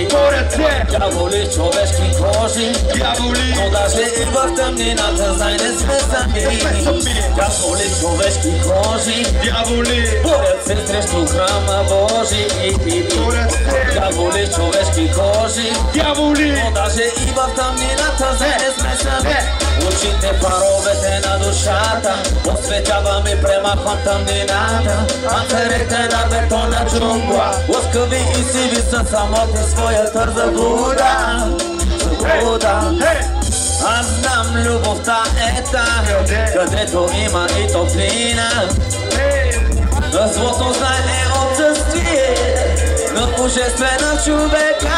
Поред се Дяволи човешки кожи, дяволи, но даже и в тъмнината знай не сме сами. Дяволи човешки кожи, дяволи, борят се срещу храма Божи. поред се Дяволи човешки кожи, дяволи, но даже и в тъмнината знай не сме сами. Учите паровете на душата, осветявам и премахвам тъмнината. Анцерите на бетона джунгла, лъскави и сиви са самотни своя заблуда. Аз знам, любовта е там, където има и топлина. Злото знае отсъствие на божествена човека.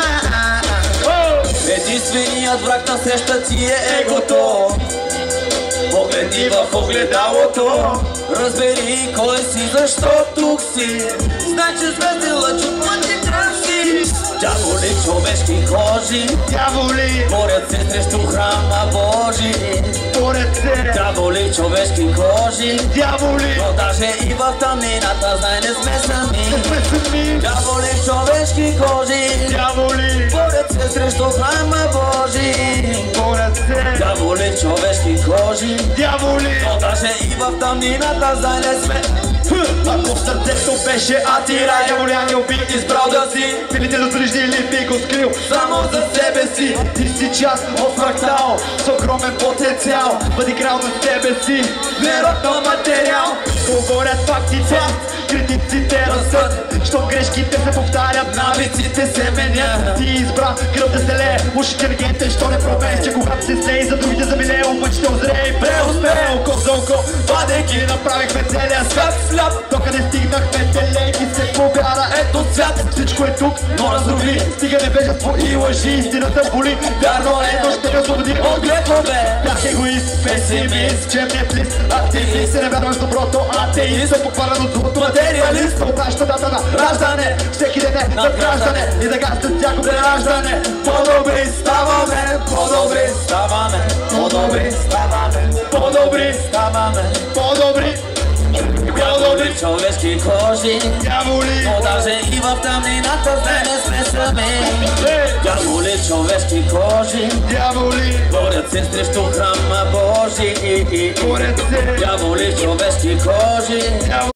Единственият враг на среща ти е егото. Погледни в огледалото, разбери кой си, защо тук си. Знай, че звезди лъчат мътни транси. Дяволи човешки кожи, дяволи, борят се срещу храма Божи. поред се Дяволи човешки кожи, дяволи, но даже и в тъмнината знай не сме сами. сме сами, Дяволи човешки кожи, дяволи, борят се срещу храма Божи. поред се Дяволи човешки кожи, дяволи, но даже и в тъмнината знай не сме. ако сърцето беше атира, дяволи ангел би избрал да си. Пилите дотрижди или би го скрил само за себе си. Ти си част от фрактал с огромен потенциал. Бъди крал на себе си, вероятно материал. Говорят фактите, критиците растат. Щом грешките се повтарят, навиците се менят. Ти избра кръв да се лее, уж интелигентен, що не промене. Че когато се смее за другите замилее, умът ще озрее и преуспее. Око за око, вадейки направихме целия свят сляп. Докъде стигнахме, телейки се повяра, ето свят. Всичко е тук, но разруби, стига небежество и лъжи. Истината боли, вярно е, но ще ме освободи от грехове. Бях егоист, песимист, чемнетлист, активист. Се не вярваш доброто, атеист. Съм покварен от злото, материалист. От нашата дата на раждане, всеки ден е надграждане. И така след всяко прераждане, по-добри ставаме, по-добри ставаме, по-добри ставаме, по-добри ставаме, по-добри. Дяволи човешки кожи, Дяволи, но даже и в тъмнината знай не сме сами. Дяволи човешки кожи, дяволи, борят се срещу храма Божи. поред се Дяволи човешки кожи,